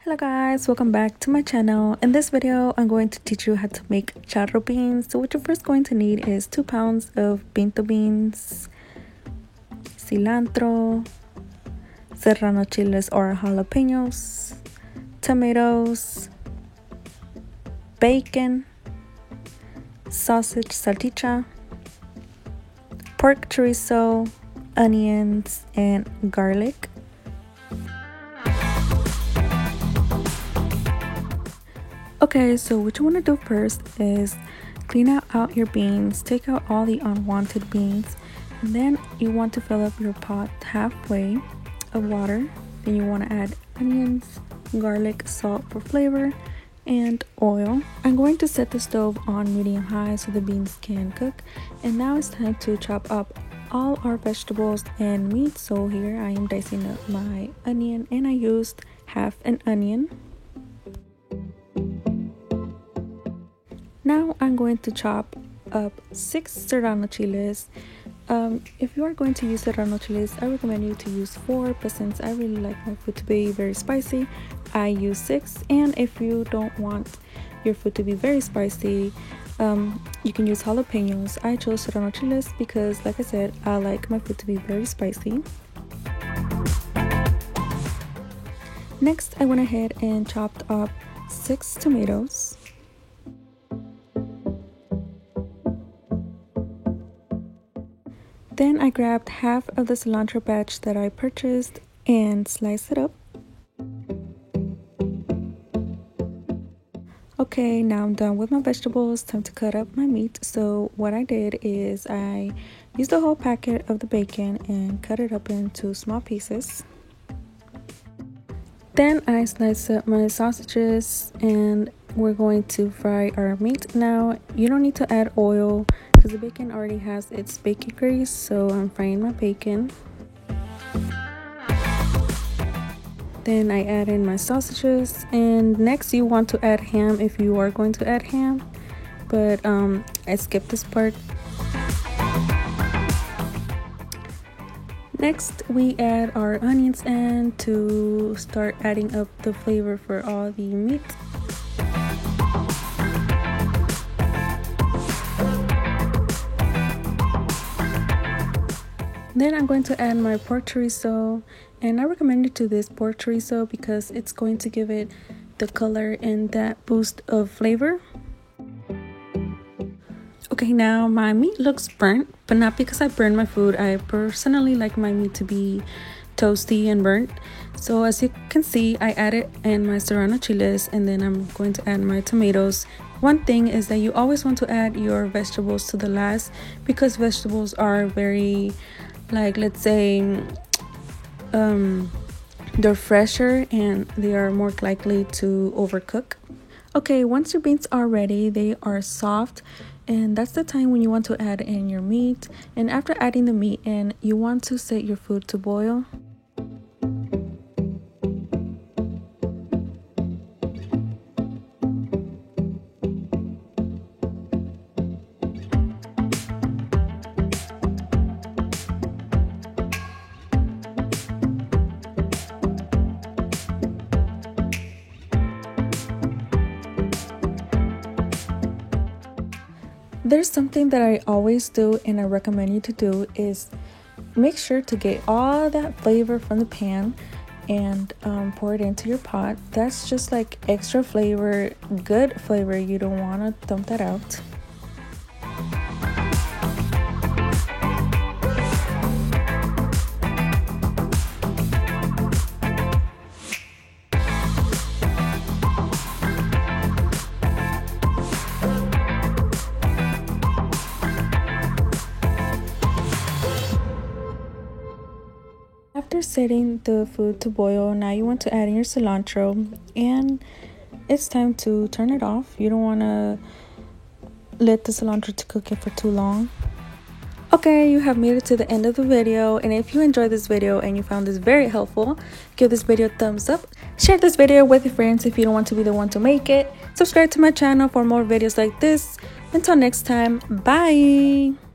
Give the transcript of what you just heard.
Hello guys, welcome back to my channel. In this video I'm going to teach you how to make charro beans. So what you're first going to need is 2 pounds of pinto beans, cilantro, serrano chiles or jalapenos, tomatoes, bacon, sausage salchicha, pork chorizo, onions, and garlic. Okay, so what you want to do first is clean out your beans, take out all the unwanted beans, and then you want to fill up your pot halfway of water. Then you want to add onions, garlic, salt for flavor, and oil. I'm going to set the stove on medium high so the beans can cook. And now it's time to chop up all our vegetables and meat. So here I am dicing up my onion, and I used half an onion. Now I'm going to chop up 6 serrano chiles. If you are going to use serrano chiles, I recommend you to use 4, but since I really like my food to be very spicy, I use 6. And if you don't want your food to be very spicy, you can use jalapenos. I chose serrano chiles because, like I said, I like my food to be very spicy. Next, I went ahead and chopped up 6 tomatoes. Then I grabbed half of the cilantro batch that I purchased and sliced it up. Okay, now I'm done with my vegetables. Time to cut up my meat. So what I did is I used the whole packet of the bacon and cut it up into small pieces. Then I sliced up my sausages and we're going to fry our meat. Now you don't need to add oil because the bacon already has its bacon grease, so I'm frying my bacon. Then I add in my sausages, and next you want to add ham if you are going to add ham, but I skipped this part. Next we add our onions in to start adding up the flavor for all the meat. Then I'm going to add my pork chorizo, and I recommend you to this pork chorizo because it's going to give it the color and that boost of flavor. Okay, now my meat looks burnt, but not because I burned my food. I personally like my meat to be toasty and burnt. So as you can see, I added in my serrano chiles, and then I'm going to add my tomatoes. One thing is that you always want to add your vegetables to the last because vegetables are very, like, let's say they're fresher and they are more likely to overcook. Okay, once your beans are ready, they are soft, and that's the time when you want to add in your meat. And after adding the meat in, you want to set your food to boil. There's something that I always do and I recommend you to do is make sure to get all that flavor from the pan and pour it into your pot. That's just like extra flavor, good flavor. You don't want to dump that out. After setting the food to boil, now you want to add in your cilantro, and it's time to turn it off. You don't want to let the cilantro to cook it for too long. Okay, you have made it to the end of the video, and if you enjoyed this video and you found this very helpful, give this video a thumbs up. Share this video with your friends if you don't want to be the one to make it. Subscribe to my channel for more videos like this. Until next time, bye!